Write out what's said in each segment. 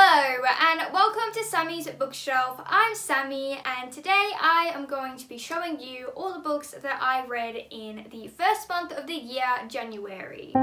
Hello and welcome to Sammy's Bookshelf. I'm Sammy and today I am going to be showing you all the books that I read in the first month of the year, January.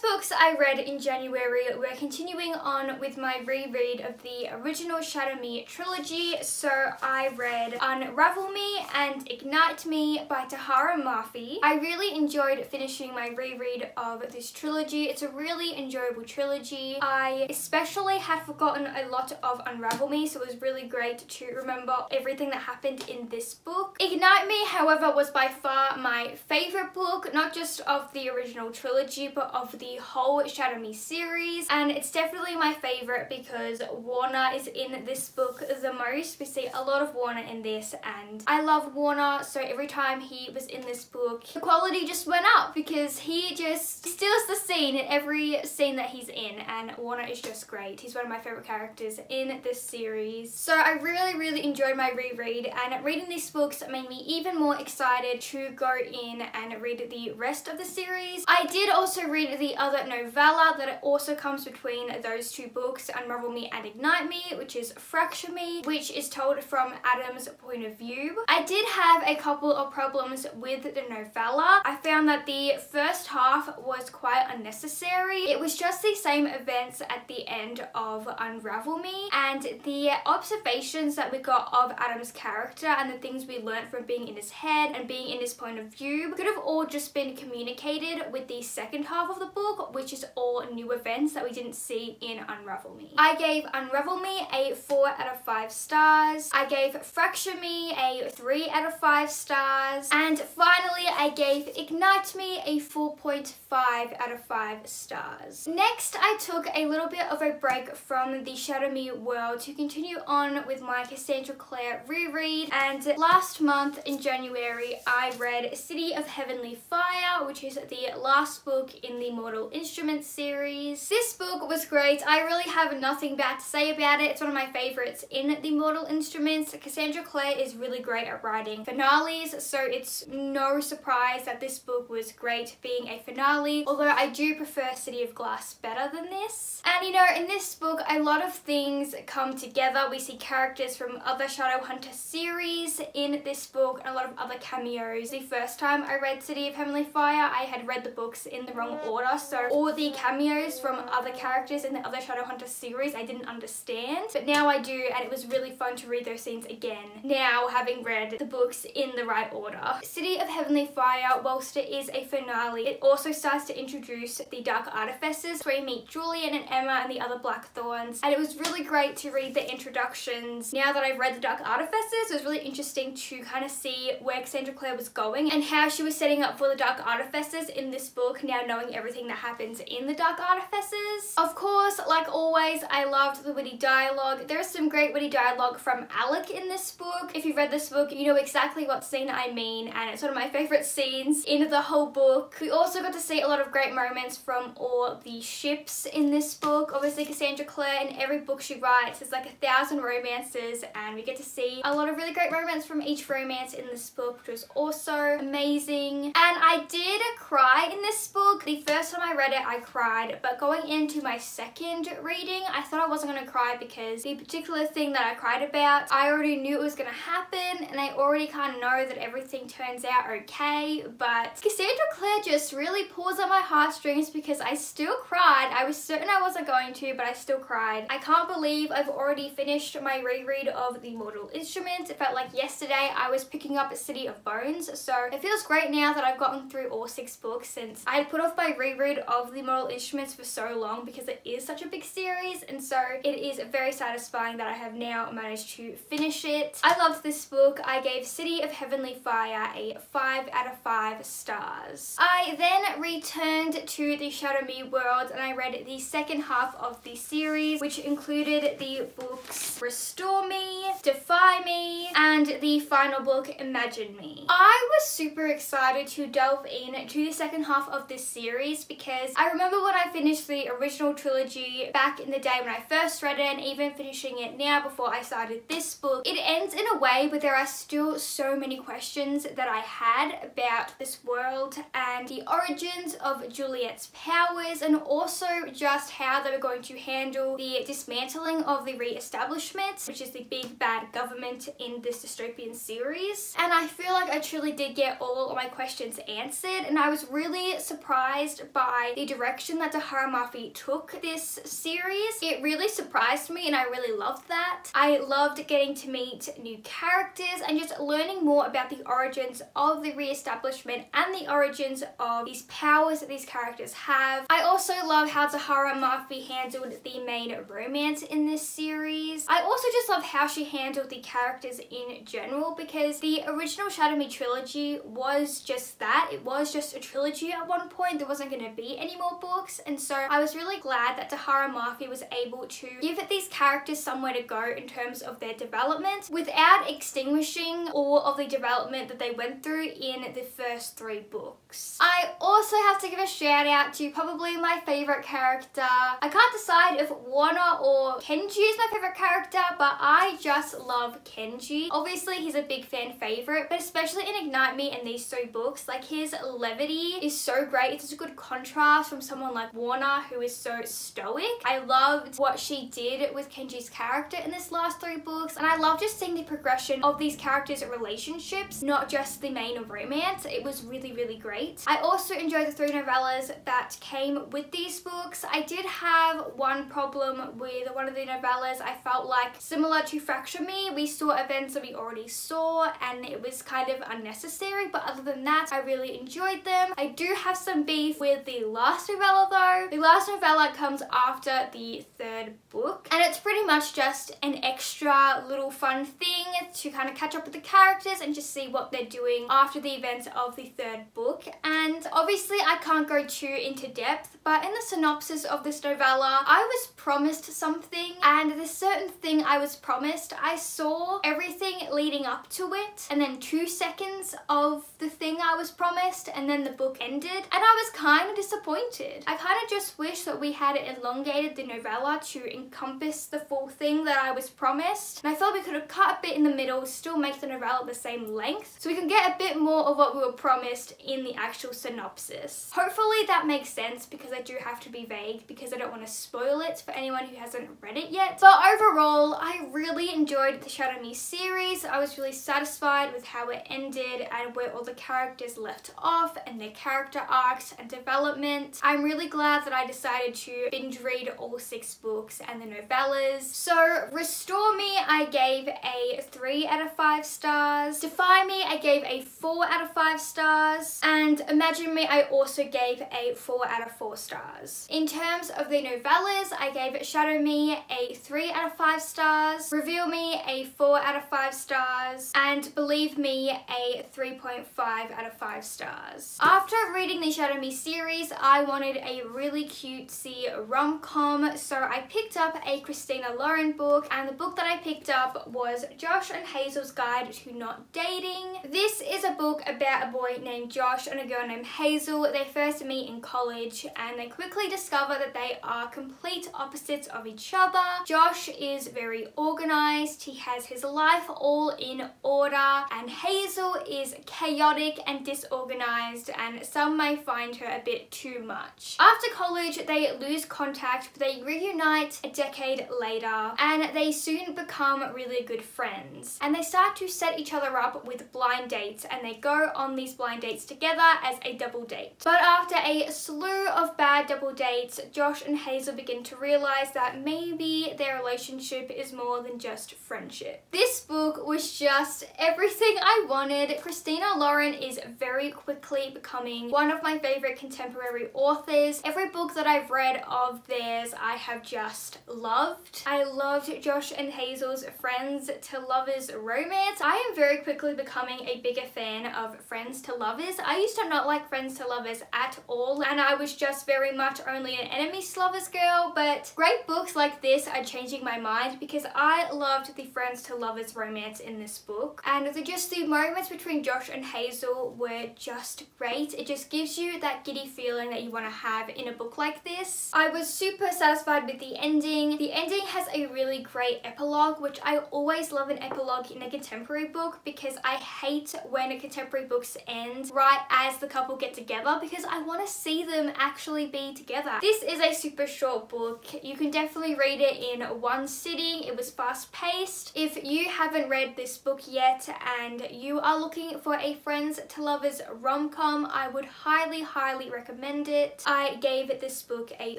Books I read in January, we're continuing on with my reread of the original Shadow Me trilogy. So I read Unravel Me and Ignite Me by Tahereh Mafi. I really enjoyed finishing my reread of this trilogy. It's a really enjoyable trilogy. I especially had forgotten a lot of Unravel Me, so it was really great to remember everything that happened in this book. Ignite Me, however, was by far my favorite book, not just of the original trilogy, but of the whole Shadow Me series, and it's definitely my favorite because Warner is in this book the most. We see a lot of Warner in this and I love Warner, so every time he was in this book the quality just went up because he just steals the scene in every scene that he's in, and Warner is just great. He's one of my favorite characters in this series. So I really enjoyed my reread, and reading these books made me even more excited to go in and read the rest of the series. I did also read the other novella that also comes between those two books, Unravel Me and Ignite Me, which is Fracture Me, which is told from Adam's point of view. I did have a couple of problems with the novella. I found that the first half was quite unnecessary. It was just the same events at the end of Unravel Me, and the observations that we got of Adam's character and the things we learned from being in his head and being in his point of view could have all just been communicated with the second half of the book, which is all new events that we didn't see in Unravel Me. I gave Unravel Me a 4 out of 5 stars. I gave Fracture Me a 3 out of 5 stars. And finally, I gave Ignite Me a 4.5 out of 5 stars. Next, I took a little bit of a break from the Shadow Me world to continue on with my Cassandra Clare reread. And last month in January, I read City of Heavenly Fire, which is the last book in the Mortal Instruments series. This book was great. I really have nothing bad to say about it. It's one of my favorites in the Mortal Instruments. Cassandra Clare is really great at writing finales, so it's no surprise that this book was great being a finale, although I do prefer City of Glass better than this. And you know, in this book a lot of things come together. We see characters from other Shadowhunter series in this book and a lot of other cameos. The first time I read City of Heavenly Fire, I had read the books in the wrong order, so all the cameos from other characters in the other Shadowhunter series I didn't understand, but now I do, and it was really fun to read those scenes again now having read the books in the right order. City of Heavenly Fire, whilst it is a finale, it also starts to introduce the Dark Artificers, where we meet Julian and Emma and the other Blackthorns, and it was really great to read the introductions. Now that I've read the Dark Artificers, it was really interesting to kind of see where Cassandra Clare was going and how she was setting up for the Dark Artificers in this book, now knowing everything that happens in the Dark Artificers. Of course, like always, I loved the witty dialogue. There is some great witty dialogue from Alec in this book. If you've read this book, you know exactly what scene I mean, and it's one of my favorite scenes in the whole book. We also got to see a lot of great moments from all the ships in this book. Obviously, Cassandra Clare, in every book she writes, there's like 1,000 romances, and we get to see a lot of really great moments from each romance in this book, which was also amazing. And I did cry in this book. The first time I read it, I cried, but going into my second reading, I thought I wasn't going to cry because the particular thing that I cried about, I already knew it was going to happen, and I already kind of know that everything turns out okay, but Cassandra Clare just really pulls at my heartstrings because I still cried. I was certain I wasn't going to, but I still cried. I can't believe I've already finished my reread of the Mortal Instruments. It felt like yesterday I was picking up City of Bones, so it feels great now that I've gotten through all 6 books, since I had put off my reread of the Mortal Instruments for so long because it is such a big series, and so it is very satisfying that I have now managed to finish it. I loved this book. I gave City of Heavenly Fire a 5 out of 5 stars. I then returned to the Shadow Me world and I read the second half of the series, which included the books Restore Me, Defy Me, and the final book Imagine Me. I was super excited to delve into the second half of this series because because I remember when I finished the original trilogy back in the day when I first read it, and even finishing it now before I started this book, it ends in a way but there are still so many questions that I had about this world and the origins of Juliet's powers, and also just how they were going to handle the dismantling of the Re-establishment, which is the big bad government in this dystopian series. And I feel like I truly did get all of my questions answered, and I was really surprised by the direction that Tahereh Mafi took this series. It really surprised me and I really loved that. I loved getting to meet new characters and just learning more about the origins of the Re-establishment and the origins of these powers that these characters have. I also love how Tahereh Mafi handled the main romance in this series. I also just love how she handled the characters in general, because the original Shadow Me trilogy was just that. It was just a trilogy at one point. There wasn't going to be any more books, and so I was really glad that Tahereh Mafi was able to give these characters somewhere to go in terms of their development without extinguishing all of the development that they went through in the first 3 books. I also have to give a shout out to probably my favorite character. I can't decide if Wanna or Kenji is my favorite character, but I just love Kenji. Obviously he's a big fan favorite, but especially in Ignite Me and these 3 books, like his levity is so great. It's such a good contrast from someone like Wanna, who is so stoic. I loved what she did with Kenji's character in this last 3 books, and I love just seeing the progression of these characters' relationships, not just the main romance. It was really, really great. I also enjoyed the 3 novellas that came with these books. I did have one problem with one of the novellas. I felt like, similar to Fracture Me, we saw events that we already saw and it was kind of unnecessary, but other than that, I really enjoyed them. I do have some beef with the last novella though. The last novella comes after the 3rd book, and it's pretty much just an extra little fun thing to kind of catch up with the characters and just see what they're doing after the events of the 3rd book. And obviously I can't go too into depth, but in the synopsis of this novella, I was promised something, and this certain thing I was promised, I saw everything leading up to it, and then 2 seconds of the thing I was promised, and then the book ended, and I was kind of disappointed. I kind of just wish that we had elongated the novella to encompass the full thing that I was promised, and I felt we could have cut a bit in the middle, still make the novella the same length, so we can get a bit more of what we were promised in the actual synopsis. Hopefully that makes sense, because I do have to be vague because I don't want to spoil it for anyone who hasn't read it yet. But overall, I really enjoyed the Shadow Me series. I was really satisfied with how it ended and where all the characters left off and their character arcs and development. I'm really glad that I decided to binge read all 6 books and the novellas. So Restore Me, I gave a 3 out of 5 stars. Defy Me, I gave a 4 out of 5 stars. And Imagine Me, I also gave a 4 out of 4 stars. In terms of the novellas, I gave Shadow Me a 3 out of 5 stars, Reveal Me a 4 out of 5 stars, and Believe Me a 3.5 out of 5 stars. After reading the Shadow Me series, I wanted a really cutesy rom-com, so I picked up a Christina Lauren book, and the book that I picked up was Josh and Hazel's Guide to Not Dating. This is a book about a boy named Josh and a girl named Hazel. They first meet in college and they quickly discover that they are complete opposites of each other. Josh is very organized, he has his life all in order, and Hazel is chaotic and disorganized, and some may find her a bit too much. After college, they lose contact, but they reunite a decade later, and they soon become really good friends. And they start to set each other up with blind dates, and they go on these blind dates together as a double date. But after a slew of bad double dates, Josh and Hazel begin to realize that maybe their relationship is more than just friendship. This book was just everything I wanted. Christina Lauren is very quickly becoming one of my favorite contemporary authors. Every book that I've read of theirs I have just loved. I loved Josh and Hazel's friends to lovers romance. I am very quickly becoming a bigger fan of friends to lovers. I used to not like friends to lovers at all, and I was just very much only an enemies to lovers girl, but great books like this are changing my mind because I loved the friends to lovers romance in this book, and just the moments between Josh and Hazel were just great. It just gives you that giddy feeling that that you want to have in a book like this. I was super satisfied with the ending. The ending has a really great epilogue, which I always love an epilogue in a contemporary book because I hate when contemporary books end right as the couple get together because I want to see them actually be together. This is a super short book. You can definitely read it in one sitting. It was fast paced. If you haven't read this book yet and you are looking for a friends to lovers rom-com, I would highly recommend it. I gave this book a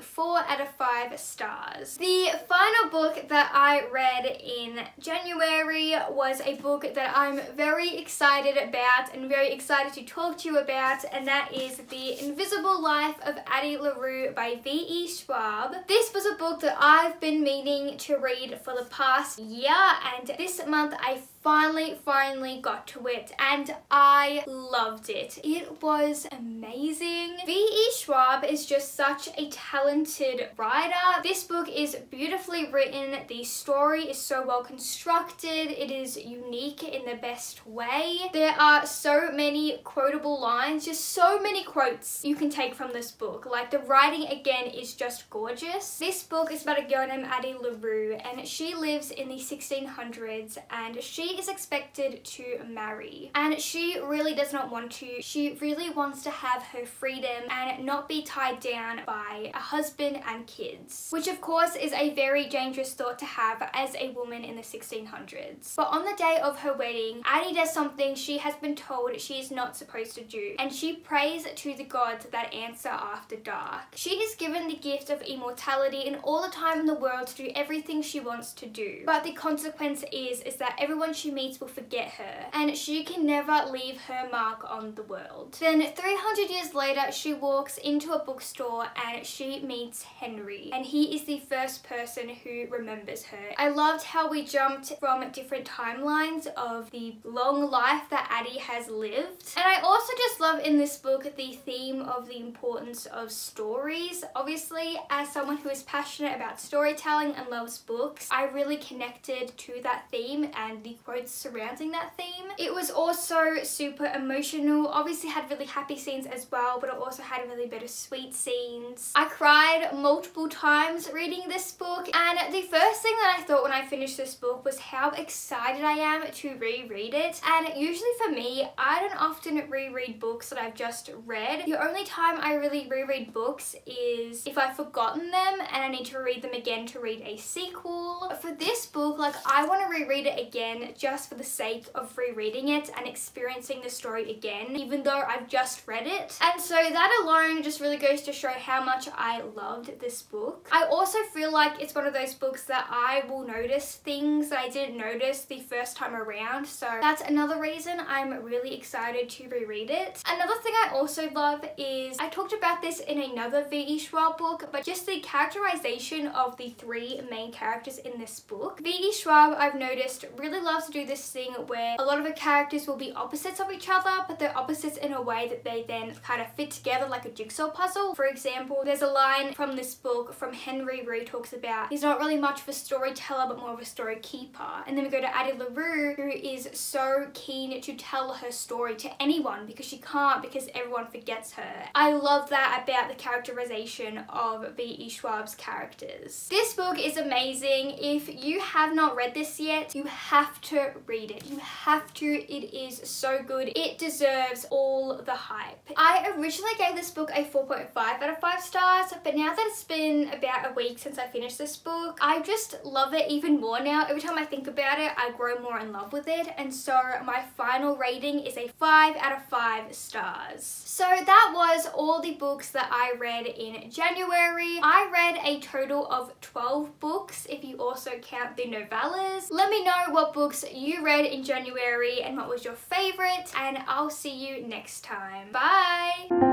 4 out of 5 stars. The final book that I read in January was a book that I'm very excited about and very excited to talk to you about, and that is The Invisible Life of Addie LaRue by V.E. Schwab. This was a book that I've been meaning to read for the past year, and this month I finally got to it and I loved it. It was amazing. V.E. Schwab is just such a talented writer. This book is beautifully written. The story is so well constructed. It is unique in the best way. There are so many quotable lines, just so many quotes you can take from this book. Like, the writing again is just gorgeous. This book is about a girl named Addie LaRue, and she lives in the 1600s and she is expected to marry, and she really does not want to. She really wants to have her freedom and not be tied down by a husband and kids, which of course is a very dangerous thought to have as a woman in the 1600s. But on the day of her wedding, Addie does something she has been told she is not supposed to do, and she prays to the gods that answer after dark. She is given the gift of immortality and all the time in the world to do everything she wants to do, but the consequence is that everyone she meets will forget her, and she can never leave her mark on the world. Then 300 years later, she walks into a bookstore and she meets Henry, and he is the first person who remembers her. I loved how we jumped from different timelines of the long life that Addie has lived. And I also just love in this book the theme of the importance of stories. Obviously, as someone who is passionate about storytelling and loves books, I really connected to that theme and the quotes surrounding that theme. It was also super emotional. Obviously had really happy scenes as well, but it also had really bittersweet scenes. I cried multiple times reading this book, and the first thing that I thought when I finished this book was how excited I am to reread it. And usually for me, I don't often reread books that I've just read. The only time I really reread books is if I've forgotten them and I need to read them again to read a sequel. For this book, like, I want to reread it again just for the sake of rereading it and experiencing the story again, even though I've just read it. And so that alone just really goes to show how much I loved this book. I also feel like it's one of those books that I will notice things that I didn't notice the first time around, so that's another reason I'm really excited to reread it. Another thing I also love is, I talked about this in another V.E. Schwab book, but just the characterization of the 3 main characters in this book. V.E. Schwab, I've noticed, really loves to do this thing where a lot of the characters will be opposites of each other, but they're opposites in a way that they then kind of fit together like a jigsaw puzzle. For example, there's a line from this book from Henry where he talks about he's not really much of a storyteller but more of a story keeper. And then we go to Addie LaRue, who is so keen to tell her story to anyone because she can't, because everyone forgets her. I love that about the characterization of V.E. Schwab's characters. This book is amazing. If you have not read this yet, you have to read it. You have to. It is so good. It deserves all the hype. I originally gave this book a 4.5 out of 5 stars, but now that it's been about a week since I finished this book, I just love it even more now. Every time I think about it, I grow more in love with it, and so my final rating is a 5 out of 5 stars. So that was all the books that I read in January. I read a total of 12 books if you also count the novellas. Let me know what books you read in January and what was your favorite, and I'll see you next time. Bye!